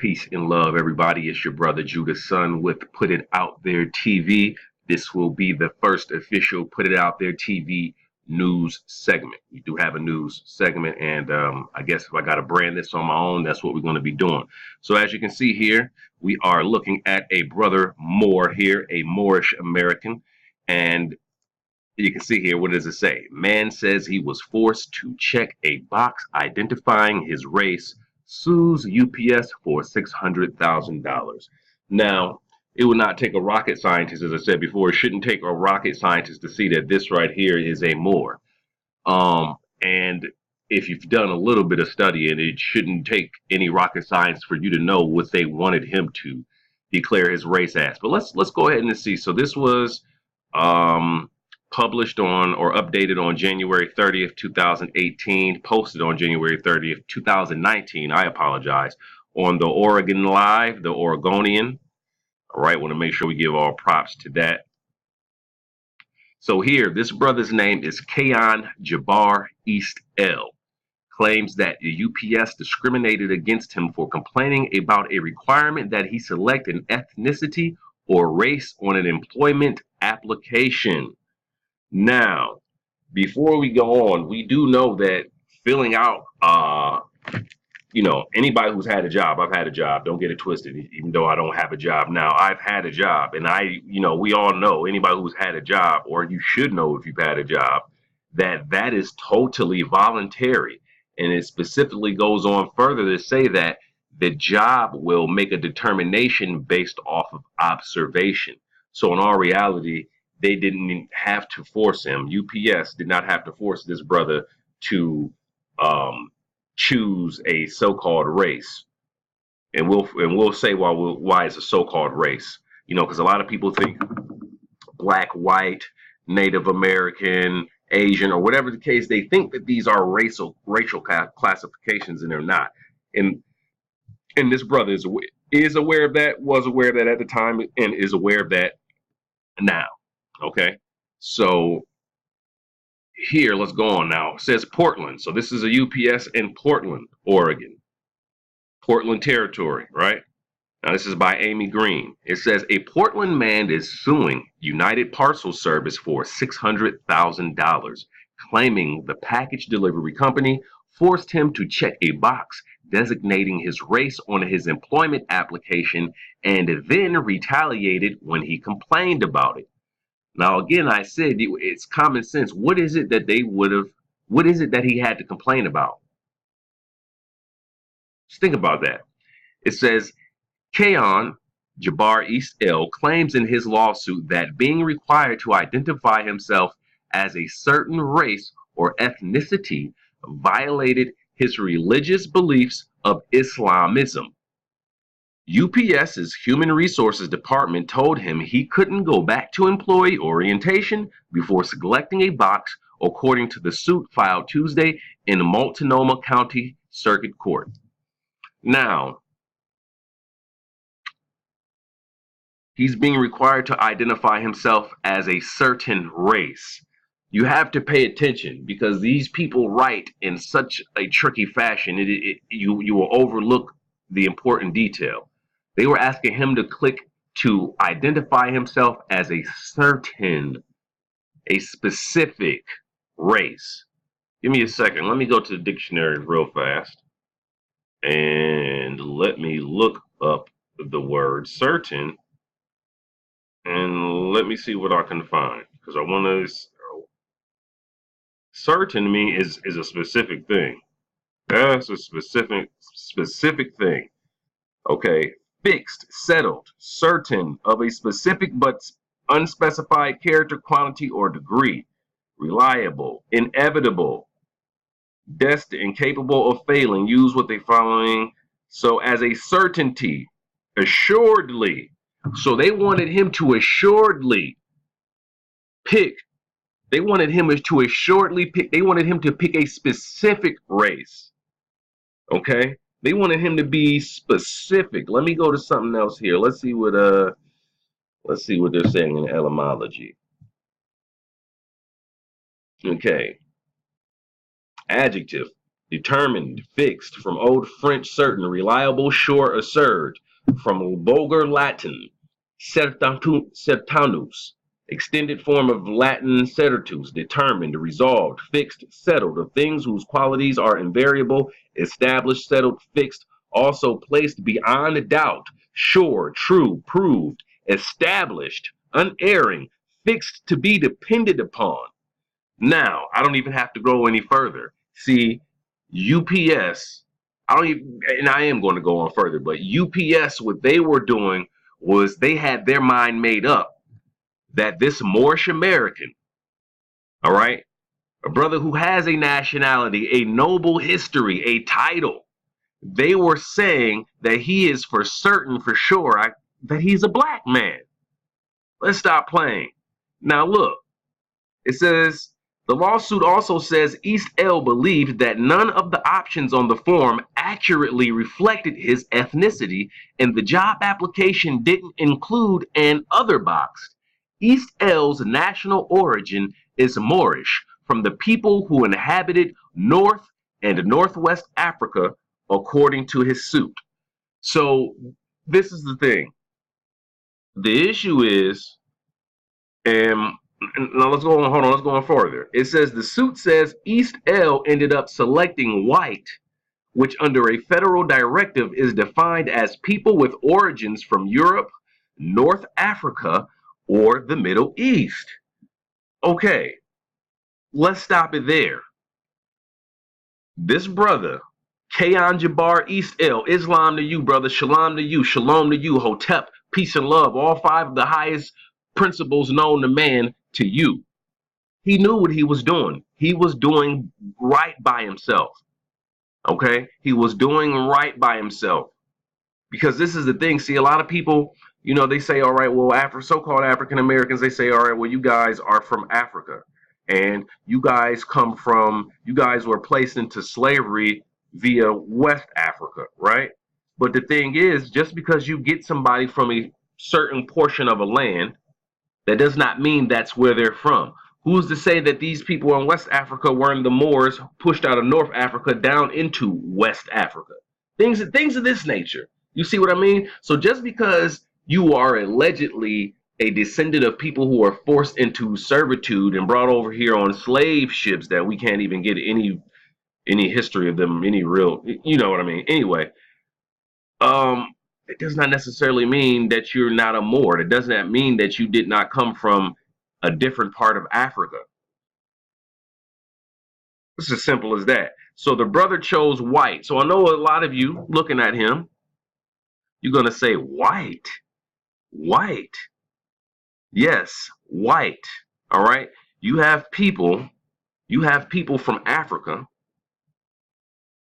Peace and love, everybody. It's your brother JudahSon with Put It Out There TV. This will be the first official Put It Out There TV news segment. We do have a news segment, and I guess if I got to brand this on my own, that's what we're going to be doing. So as you can see here, we are looking at a brother Moor here, a Moorish American, and you can see here, what does it say? Man says he was forced to check a box identifying his race, sues UPS for $600,000. Now, it would not take a rocket scientist, as I said before, it shouldn't take a rocket scientist to see that this right here is a Moor. And if you've done a little bit of studying, it shouldn't take any rocket science for you to know what they wanted him to declare his race as. But let's go ahead and see. So this was published on or updated on January 30th, 2018, posted on January 30th, 2019. I apologize. On the Oregon Live, the Oregonian. All right, want to make sure we give all props to that. So here, this brother's name is Kaon-Jabbar East L. Claims that the UPS discriminated against him for complaining about a requirement that he select an ethnicity or race on an employment application. Now, before we go on, we do know that filling out, anybody who's had a job, I've had a job, don't get it twisted, even though I don't have a job now, I've had a job, and we all know, anybody who's had a job, or you should know if you've had a job, that is totally voluntary. And it specifically goes on further to say that the job will make a determination based off of observation. So in all reality, they didn't have to force him. UPS did not have to force this brother to choose a so-called race. And we'll say why it's a so-called race. Because a lot of people think black, white, Native American, Asian, or whatever the case, they think that these are racial classifications, and they're not. And this brother is aware of that, was aware of that at the time, and is aware of that now. Okay, so here, let's go on now. It says Portland. So this is a UPS in Portland, Oregon. Portland territory, right? Now this is by Amy Green. It says a Portland man is suing United Parcel Service for $600,000, claiming the package delivery company forced him to check a box designating his race on his employment application and then retaliated when he complained about it. Now, again, I said it's common sense. What is it that what is it that he had to complain about? Just think about that. It says, Kaon-Jabbar East L claims in his lawsuit that being required to identify himself as a certain race or ethnicity violated his religious beliefs of Islamism. UPS's Human Resources Department told him he couldn't go back to employee orientation before selecting a box, according to the suit filed Tuesday in Multnomah County Circuit Court. Now, he's being required to identify himself as a certain race. You have to pay attention because these people write in such a tricky fashion, you will overlook the important detail. They were asking him to click to identify himself as a specific race. Give me a second. Let me go to the dictionary real fast. And let me look up the word certain. And let me see what I can find. Because I want to... Certain to me is a specific thing. That's a specific thing. Okay. Fixed, settled, certain of a specific but unspecified character, quantity, or degree. Reliable, inevitable, destined, incapable of failing. Use what they following. So as a certainty, assuredly. So they wanted him to assuredly pick. They wanted him to assuredly pick. They wanted him to pick a specific race. Okay. They wanted him to be specific. Let me go to something else here. Let's see what they're saying in etymology. Okay. Adjective. determined, fixed, from Old French certain, reliable, sure, assured, from Vulgar Latin, certanus, extended form of Latin certus, determined, resolved, fixed, settled, of things whose qualities are invariable, established, settled, fixed, also placed beyond doubt, sure, true, proved, established, unerring, fixed to be depended upon. Now, I don't even have to go any further. See, UPS, I don't even, and I am going to go on further, but UPS, what they were doing was they had their mind made up that this Moorish American, all right, a brother who has a nationality, a noble history, a title, they were saying that he is for certain, for sure, that he's a black man. Let's stop playing. Now, look, it says, the lawsuit also says East L believed that none of the options on the form accurately reflected his ethnicity, and the job application didn't include an other box. East L's national origin is Moorish, from the people who inhabited North and Northwest Africa, according to his suit. So this is the thing. The issue is, now let's go on, hold on, let's go on further. It says the suit says East L ended up selecting white, which under a federal directive is defined as people with origins from Europe, North Africa, or the Middle East. Okay, let's stop it there. This brother, Kaon-Jabbar East L, Islam to you, brother, shalom to you, hotep, peace and love, all five of the highest principles known to man to you. He knew what he was doing. He was doing right by himself. Okay? He was doing right by himself. Because this is the thing. See, a lot of people, you know, they say, all right, well, so-called African Americans, they say, all right, well, you guys are from Africa. And you guys were placed into slavery via West Africa, right? But the thing is, just because you get somebody from a certain portion of a land, that does not mean that's where they're from. Who's to say that these people in West Africa weren't the Moors pushed out of North Africa down into West Africa? Things of this nature. You see what I mean? So just because you are allegedly a descendant of people who are forced into servitude and brought over here on slave ships that we can't even get any history of them, any real, you know what I mean? Anyway, it does not necessarily mean that you're not a Moor. It does not mean that you did not come from a different part of Africa. It's as simple as that. So the brother chose white. So I know a lot of you looking at him, you're going to say, white. White. Yes, white. All right. You have people from Africa